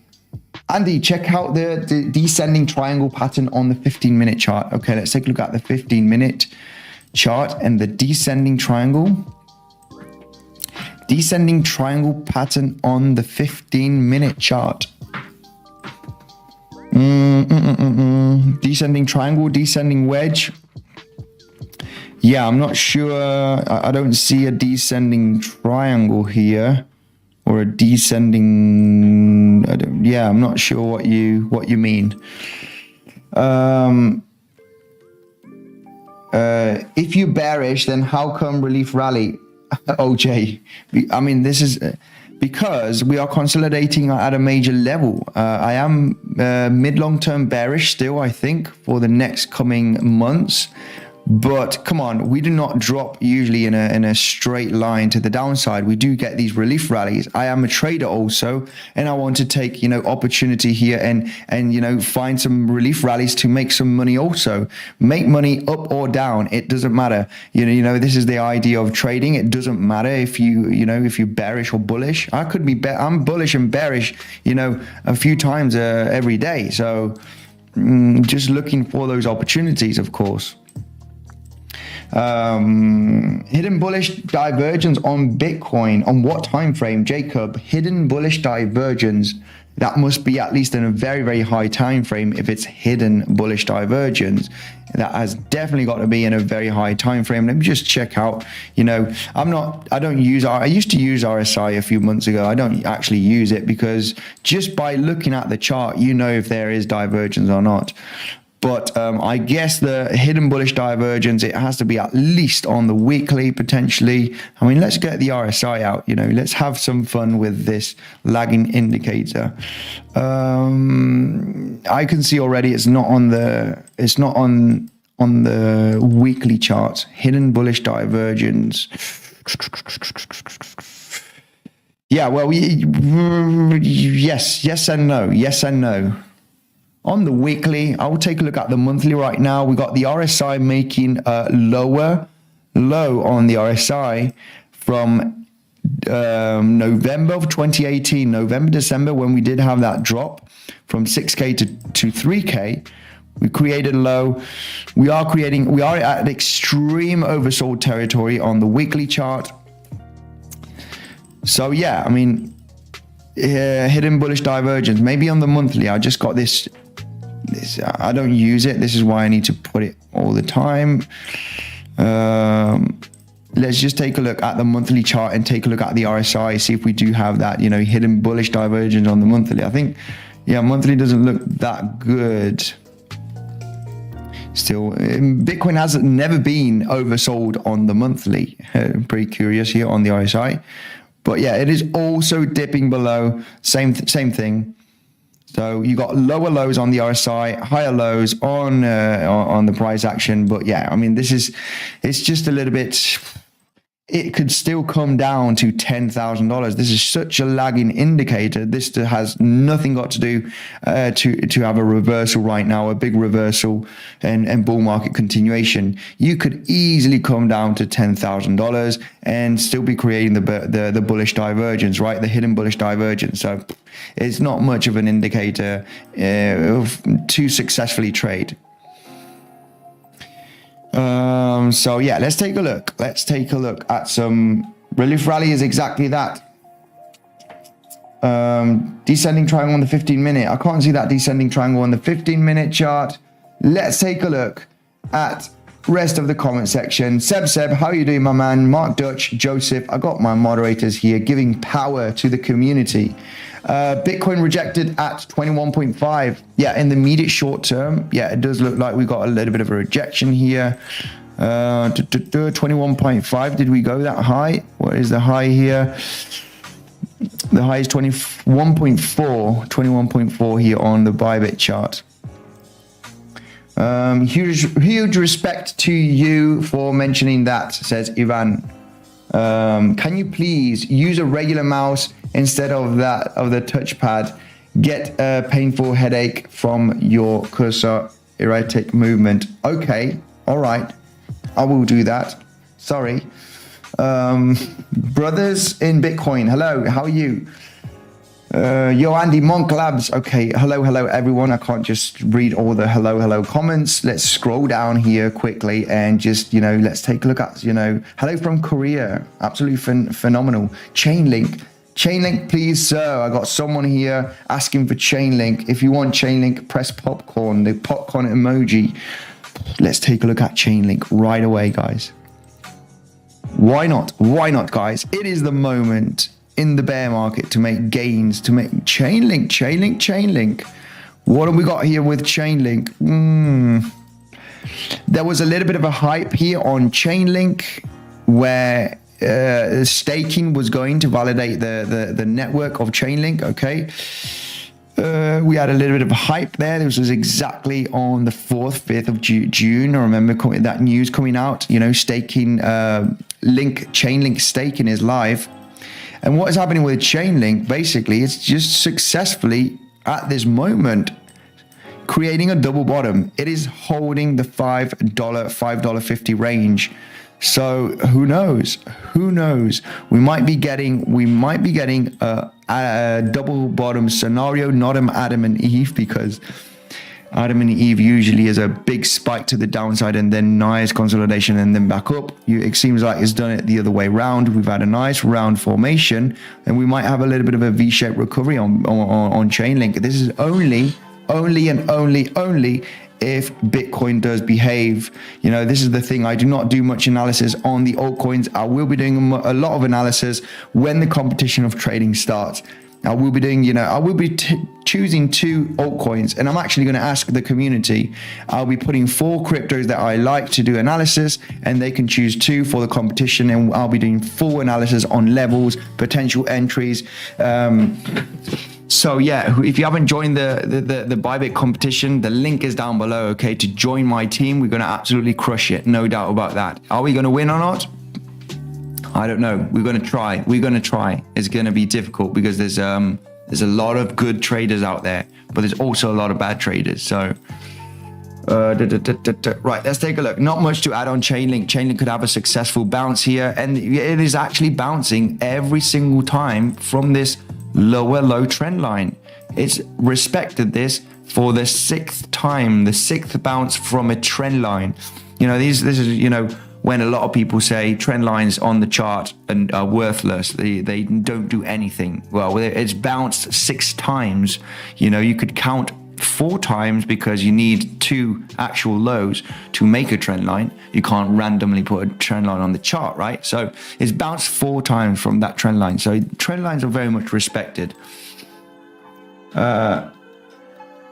Andy, check out the descending triangle pattern on the 15-minute chart. Okay, let's take a look at the 15-minute chart and the descending triangle. Descending triangle pattern on the 15-minute chart. Descending triangle, descending wedge. Yeah, I'm not sure. I don't see a descending triangle here, or a descending. I'm not sure what you mean. If you bearish, then how come relief rally? OJ. I mean, this is because we are consolidating at a major level. I am mid-long term bearish still, I think, for the next coming months. But come on, we do not drop usually in a straight line to the downside. We do get these relief rallies. I am a trader also, and I want to take, opportunity here and find some relief rallies to make some money also. Make money up or down, it doesn't matter. This is the idea of trading. It doesn't matter if if you're bearish or bullish. I could be I'm bullish and bearish, a few times every day. So just looking for those opportunities, of course. Hidden bullish divergence on Bitcoin. On what time frame, Jacob? Hidden bullish divergence. That must be at least in a very, very high time frame. If it's hidden bullish divergence, that has definitely got to be in a very high time frame. Let me just check out. I used to use RSI a few months ago. I don't actually use it because just by looking at the chart, if there is divergence or not. But I guess the hidden bullish divergence, it has to be at least on the weekly, potentially. I mean, let's get the RSI out, let's have some fun with this lagging indicator. I can see already it's not on the weekly chart. Hidden bullish divergence. Yeah, well, yes and no. Yes and no. On the weekly, I will take a look at the monthly right now. We got the RSI making a lower low on the RSI from November of 2018, November, December, when we did have that drop from 6K to 3K. We created a low. We are at extreme oversold territory on the weekly chart. So yeah, I mean, hidden bullish divergence. Maybe on the monthly, I just got this. I don't use it. This is why I need to put it all the time. Let's just take a look at the monthly chart and take a look at the RSI, see if we do have that, hidden bullish divergence on the monthly. I think, monthly doesn't look that good. Still, Bitcoin has never been oversold on the monthly. I'm pretty curious here on the RSI. But yeah, it is also dipping below. Same thing. So you got lower lows on the RSI, higher lows on the price action. But yeah, I mean, it's just a little bit. It could still come down to $10,000. This is such a lagging indicator. This has nothing got to do to have a reversal right now, a big reversal and bull market continuation. You could easily come down to $10,000 and still be creating the bullish divergence, right? The hidden bullish divergence. So it's not much of an indicator to successfully trade. So yeah, let's take a look. Let's take a look at some relief rally. Is exactly that. Descending triangle on the 15-minute. I can't see that descending triangle on the 15-minute chart. Let's take a look at rest of the comment section. Seb, how are you doing, my man? Mark Dutch, Joseph. I got my moderators here giving power to the community. Bitcoin rejected at 21.5. Yeah, in the immediate short term, yeah, it does look like we got a little bit of a rejection here. 21.5. Did we go that high? What is the high here? The high is 21.4 here on the Bybit chart. Huge respect to you for mentioning that, says Ivan. Can you please use a regular mouse instead of the touchpad? Get a painful headache from your cursor erratic movement. Okay, all right, I will do that. Sorry. Brothers in Bitcoin, hello, how are you? Yo, Andy Monk Labs. Okay, hello everyone. I can't just read all the hello comments. Let's scroll down here quickly and just, let's take a look at, hello from Korea. Absolutely phenomenal. Chainlink, please, sir. I got someone here asking for Chainlink. If you want Chainlink, press popcorn, the popcorn emoji. Let's take a look at Chainlink right away, guys. Why not, guys? It is the moment in the bear market to make gains, to make Chainlink. What have we got here with Chainlink? There was a little bit of a hype here on Chainlink where staking was going to validate the network of Chainlink. Okay. We had a little bit of hype there. This was exactly on the 4th, 5th of June. I remember that news coming out, you know, staking, Chainlink staking is live. And what is happening with Chainlink, basically, it's just successfully at this moment creating a double bottom. It is holding the $5.50 range. So who knows? Who knows? We might be getting a double bottom scenario, not an Adam and Eve, because Adam and Eve usually is a big spike to the downside and then nice consolidation and then back up. It seems like it's done it the other way around. We've had a nice round formation and we might have a little bit of a V-shaped recovery on Chainlink. This is only if Bitcoin does behave. You know, this is the thing. I do not do much analysis on the altcoins. I will be doing a lot of analysis when the competition of trading starts. I will be doing, I will be choosing 2 altcoins, and I'm actually going to ask the community. I'll be putting 4 cryptos that I like to do analysis, and they can choose 2 for the competition, and I'll be doing full analysis on levels, potential entries. So yeah, if you haven't joined the Bybit competition, the link is down below, okay, to join my team. We're going to absolutely crush it, no doubt about that. Are we going to win or not? I don't know. We're going to try. It's going to be difficult because there's a lot of good traders out there, but there's also a lot of bad traders. So right, let's take a look. Not much to add on Chainlink. Chainlink could have a successful bounce here, and it is actually bouncing every single time from this lower low trend line. It's respected this for the 6th time, the 6th bounce from a trend line. This is when a lot of people say trend lines on the chart and are worthless, they don't do anything. Well, it's bounced 6 times. You could count 4 times because you need 2 actual lows to make a trend line. You can't randomly put a trend line on the chart, right? So it's bounced 4 times from that trend line. So trend lines are very much respected.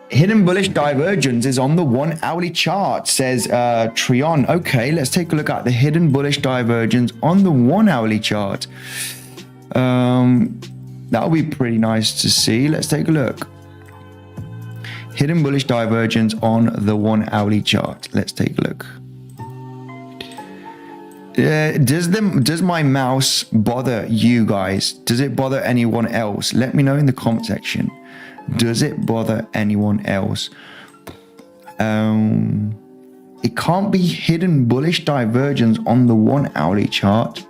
Hidden bullish divergence is on the 1 hourly chart, says Trion. Okay, let's take a look at the hidden bullish divergence on the 1 hourly chart. That'll be pretty nice to see. Let's take a look. Hidden bullish divergence on the 1 hourly chart. Let's take a look. Does my mouse bother you guys? Does it bother anyone else? Let me know in the comment section. Does it bother anyone else? It can't be hidden bullish divergence on the 1 hourly chart.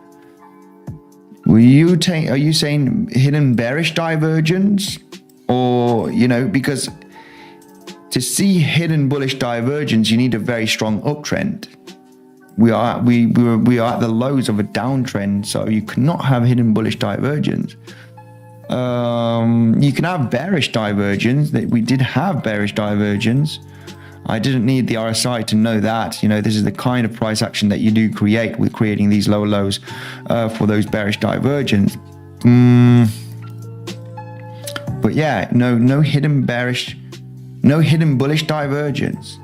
Are you saying hidden bearish divergence? Or, because to see hidden bullish divergence, you need a very strong uptrend. We are at the lows of a downtrend, so you cannot have hidden bullish divergence. You can have bearish divergence. That we did have bearish divergence. I didn't need the RSI to know that. This is the kind of price action that you do create with creating these lower lows for those bearish divergence. But yeah, no hidden bearish. No hidden bullish divergence.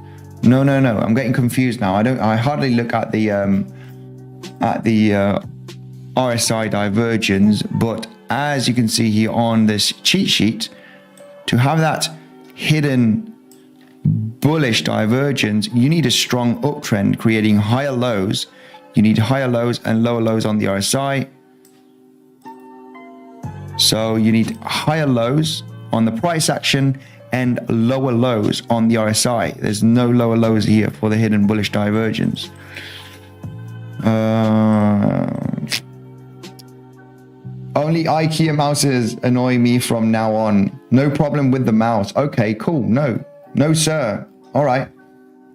No. I'm getting confused now. I hardly look at the RSI divergence, but as you can see here on this cheat sheet, to have that hidden bullish divergence, you need a strong uptrend creating higher lows. You need higher lows and lower lows on the RSI. So you need higher lows on the price action and lower lows on the RSI. There's no lower lows here for the hidden bullish divergence. Only IKEA mouses annoy me from now on. No problem with the mouse. Okay, cool. No, sir. All right.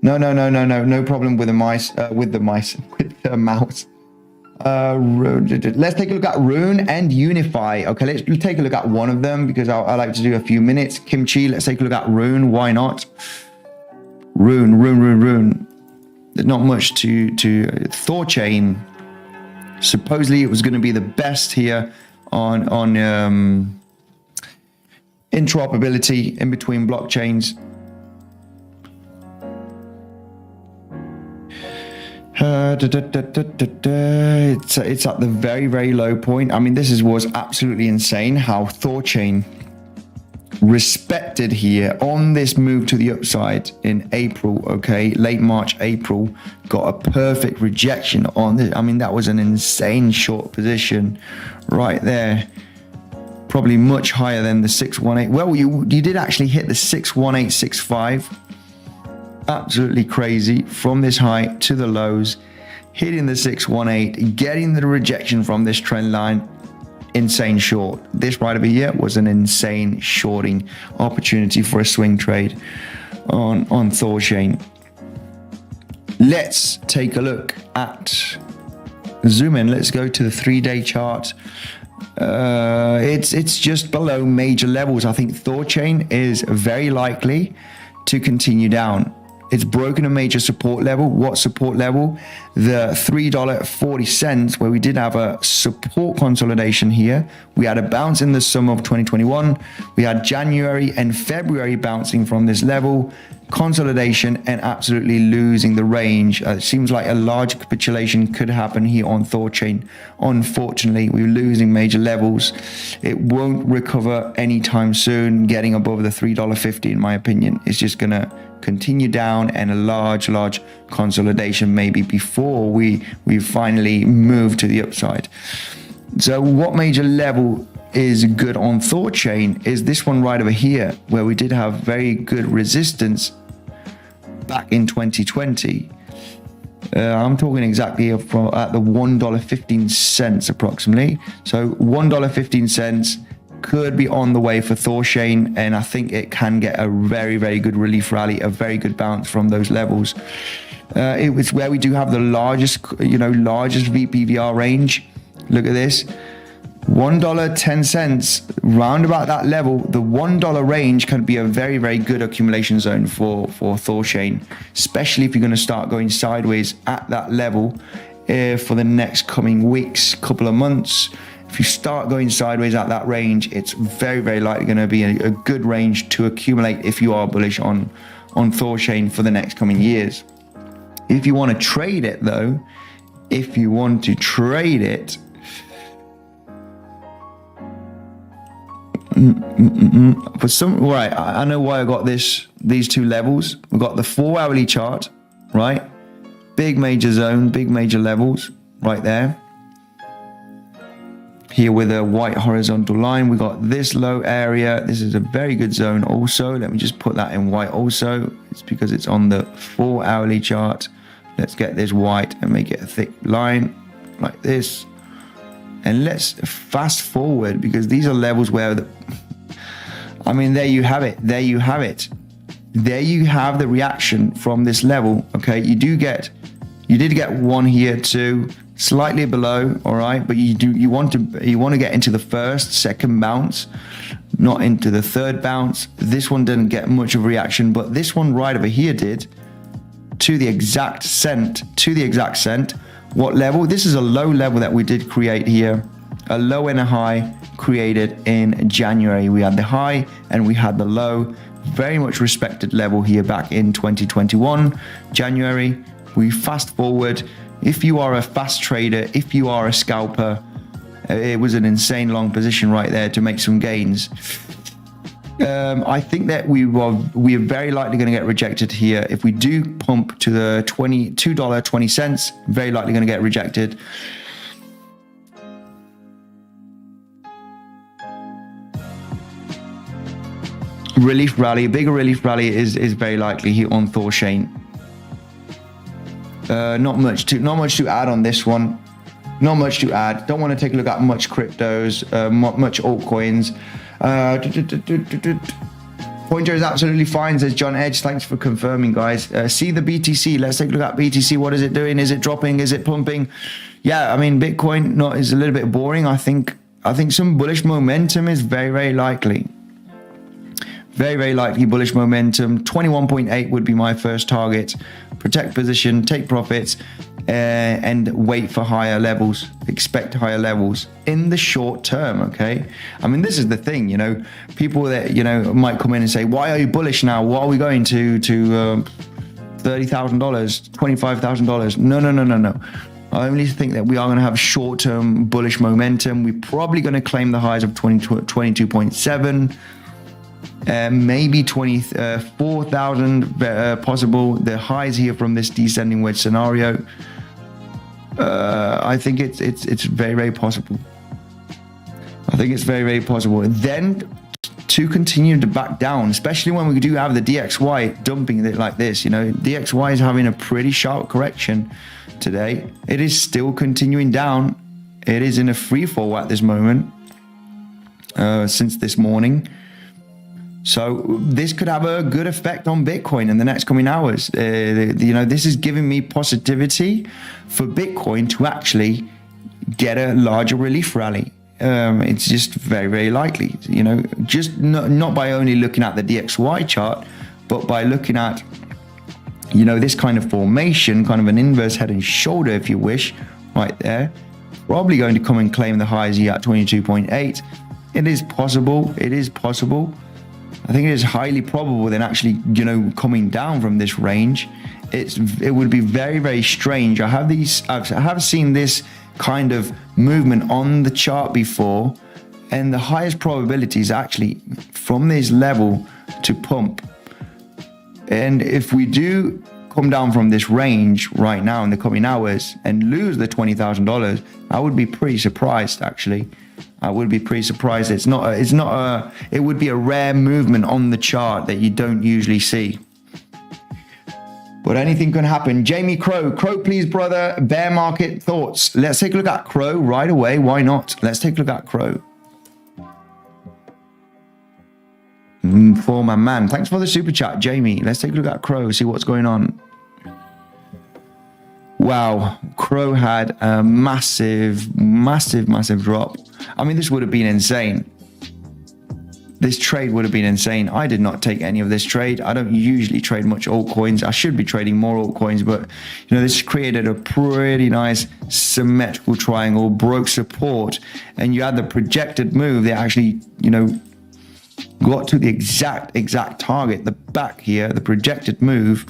No. No problem with the mice. With the mouse. Let's take a look at Rune and Unify. Okay, let's take a look at one of them because I like to do a few minutes. Kimchi, let's take a look at Rune. Why not? Rune. There's not much to Thorchain. Supposedly it was going to be the best here on interoperability in between blockchains. It's at the very, very low point. I mean, was absolutely insane how Thorchain respected here on this move to the upside in April, okay, late March, April, got a perfect rejection on this. I mean, that was an insane short position right there, probably much higher than the 618. Well, you did actually hit the 61865, absolutely crazy, from this high to the lows, hitting the 618, getting the rejection from this trend line. Insane short. This right over here was an insane shorting opportunity for a swing trade on Thorchain. Let's take a look at zoom in. Let's go to the 3-day chart. It's just below major levels. I think Thorchain is very likely to continue down. It's broken a major support level. What support level? The $3.40, where we did have a support consolidation here. We had a bounce in the summer of 2021. We had January and February bouncing from this level, consolidation, and absolutely losing the range. It seems like a large capitulation could happen here on Thorchain. Unfortunately, we're losing major levels. It won't recover anytime soon. Getting above the $3.50, in my opinion, is just gonna continue down, and a large consolidation maybe before we finally move to the upside. So what major level is good on Thorchain is this one right over here, where we did have very good resistance back in 2020. I'm talking exactly at the $1.15 approximately. So $1.15 could be on the way for Thorchain, and I think it can get a very good relief rally, a very good bounce from those levels. It was where we do have the largest VPVR range. Look at this, $1.10, round about that level. The $1 range can be a very good accumulation zone for Thorchain, especially if you're going to start going sideways at that level for the next coming weeks, couple of months. If you start going sideways at that range, it's very likely going to be a good range to accumulate if you are bullish on Thorchain for the next coming years. If you want to trade it though, for some, right, I know why I got these two levels. We've got the 4-hourly chart, right? Big major zone, big major levels right there. Here with a white horizontal line, we got this low area. This is a very good zone also. Let me just put that in white also. It's because it's on the 4-hourly chart. Let's get this white and make it a thick line like this. And let's fast forward, because these are levels where there you have it. There you have it. There you have the reaction from this level. Okay, you did get one here too, slightly below, all right, but you want to get into the first, second bounce, not into the third bounce. This one didn't get much of a reaction, but this one right over here did, to the exact cent. What level? This is a low level that we did create here, a low and a high created in January. We had the high and we had the low, very much respected level here back in 2021 January. We fast forward. If you are a fast trader, if you are a scalper, it was an insane long position right there to make some gains. I think that we are very likely going to get rejected here. If we do pump to the $2.20, very likely going to get rejected. Relief rally, a bigger relief rally is very likely here on Thorchain. Not much to add on this one. Not much to add. Don't want to take a look at much cryptos, much altcoins. Pointer is absolutely fine, says John Edge. Thanks for confirming, guys. See the BTC. Let's take a look at BTC. What is it doing? Is it dropping? Is it pumping? Yeah, I mean, Bitcoin is a little bit boring. I think some bullish momentum is very likely. Very likely bullish momentum. 21.8 would be my first target. Protect position, take profits, and wait for higher levels. Expect higher levels in the short term, okay? I mean, this is the thing, people that, might come in and say, why are you bullish now? What are we going to $30,000, $25,000. No. I only think that we are going to have short-term bullish momentum. We're probably going to claim the highs of 22.7, maybe 24,000 possible. The highs here from this descending wedge scenario. I think it's very, very possible. I think it's very, very possible. And then to continue to back down, especially when we do have the DXY dumping it like this, DXY is having a pretty sharp correction today. It is still continuing down. It is in a free fall at this moment since this morning. So this could have a good effect on Bitcoin in the next coming hours. This is giving me positivity for Bitcoin to actually get a larger relief rally. It's just very, very likely, just not by only looking at the DXY chart, but by looking at, this kind of formation, kind of an inverse head and shoulder, if you wish, right there, probably going to come and claim the highs here at 22.8. It is possible. I think it is highly probable than actually, coming down from this range. It would be very, very strange. I have seen this kind of movement on the chart before, and the highest probability is actually from this level to pump. And if we do come down from this range right now in the coming hours and lose the $20,000, I would be pretty surprised, actually. I would be pretty surprised. It would be a rare movement on the chart that you don't usually see. But anything can happen. Jamie Crow, please, brother. Bear market thoughts. Let's take a look at Crow right away. Why not? Let's take a look at Crow. For my man. Thanks for the super chat, Jamie. Let's take a look at Crow, see what's going on. Wow, Crow had a massive drop. I mean, this would have been insane. This trade would have been insane. I did not take any of this trade. I don't usually trade much altcoins. I should be trading more altcoins, but this created a pretty nice symmetrical triangle, broke support, and you had the projected move that actually, got to the exact target, the back here, the projected move.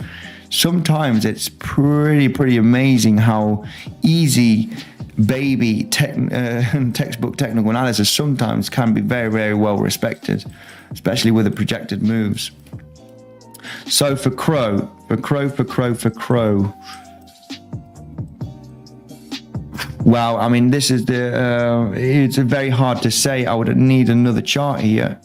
Sometimes it's pretty amazing how easy baby textbook technical analysis sometimes can be very, very well respected, especially with the projected moves. So for Crow. Wow, I mean, this is it's very hard to say. I would need another chart here.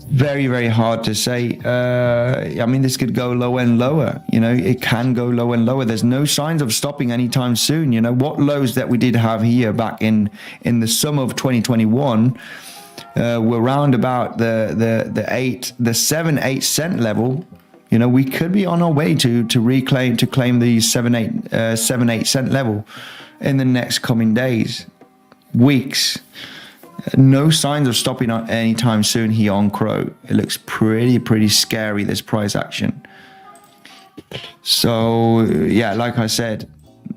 Very, very hard to say. I mean, this could go lower and lower. It can go lower and lower. There's no signs of stopping anytime soon. What lows that we did have here back in the summer of 2021 were around about the 7-8 cent level. We could be on our way to claim the 7-8 cent level in the next coming days, weeks. No signs of stopping anytime soon here on Crow. It looks pretty scary, this price action. So yeah, like I said,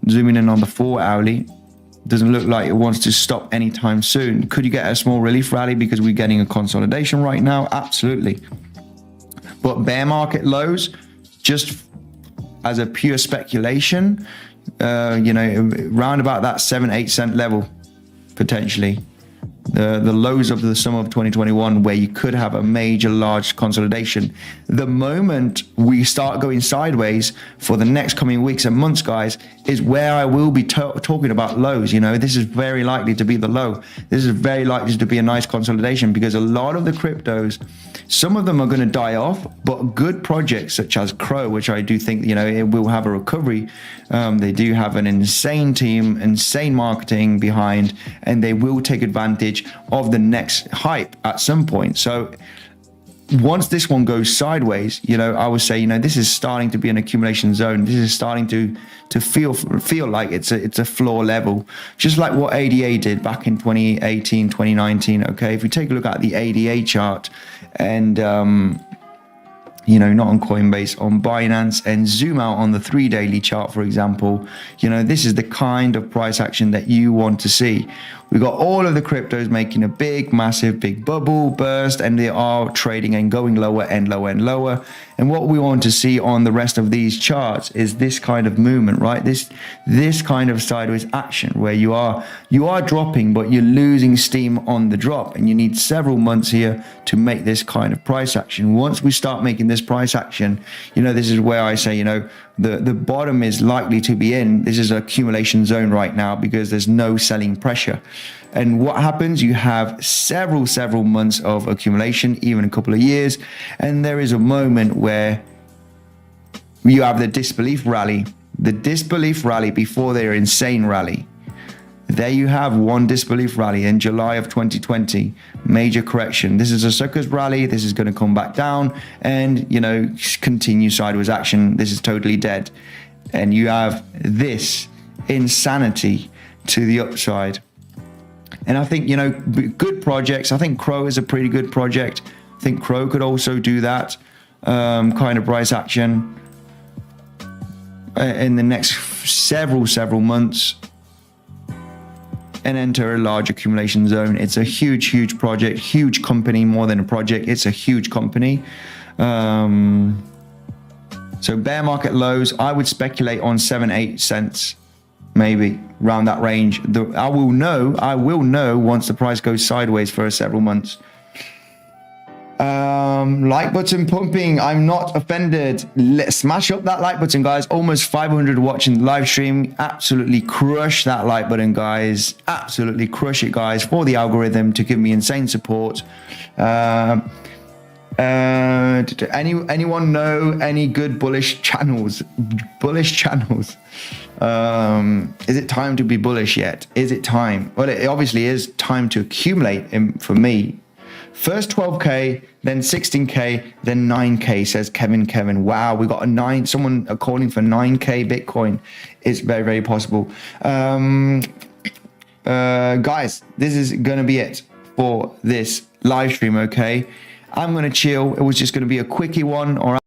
zooming in on the 4 hourly, doesn't look like it wants to stop anytime soon. Could you get a small relief rally because we're getting a consolidation right now? Absolutely. But bear market lows, just as a pure speculation, round about that 7-8 cent level potentially. The lows of the summer of 2021, where you could have a major large consolidation. The moment we start going sideways for the next coming weeks and months, guys, is where I will be talking about lows. This is very likely to be the low. This is very likely to be a nice consolidation, because a lot of the cryptos, some of them are going to die off, but good projects such as Crow, which I do think, it will have a recovery. They do have an insane team, insane marketing behind, and they will take advantage of the next hype at some point. So once this one goes sideways, I would say, this is starting to be an accumulation zone. This is starting to feel like it's a floor level, just like what ADA did back in 2018, 2019. Okay, if we take a look at the ADA chart and not on Coinbase, on Binance, and zoom out on the 3 daily chart, for example, this is the kind of price action that you want to see. We got all of the cryptos making a massive big bubble burst, and they are trading and going lower and lower and lower. And what we want to see on the rest of these charts is this kind of movement, right? This kind of sideways action where you are dropping, but you're losing steam on the drop, and you need several months here to make this kind of price action. Once we start making this price action, this is where I say, the bottom is likely to be in. This is an accumulation zone right now because there's no selling pressure. And what happens? You have several months of accumulation, even a couple of years, and there is a moment where you have the disbelief rally before their insane rally. There you have one disbelief rally in July of 2020, major correction. This is a suckers rally. This is going to come back down and, continue sideways action. This is totally dead. And you have this insanity to the upside. And I think, good projects. I think Crow is a pretty good project. I think Crow could also do that kind of price action in the next several months and enter a large accumulation zone. It's a huge project, huge company, more than a project. It's a huge company. So bear market lows, I would speculate on 7-8 cents. Maybe around that range. I will know once the price goes sideways for several months. Like button pumping. I'm not offended. Let's smash up that like button, guys. Almost 500 watching the live stream. Absolutely crush that like button, guys. Absolutely crush it, guys, for the algorithm to give me insane support. Anyone know any good bullish channels? Is it time to be bullish yet? Is it time? Well, it obviously is time to accumulate for me. First 12K, then 16K, then 9K, says Kevin. Wow, we got a 9. Someone calling for 9K Bitcoin. It's very possible. Guys, this is going to be it for this live stream, okay? I'm going to chill. It was just going to be a quickie one. All right.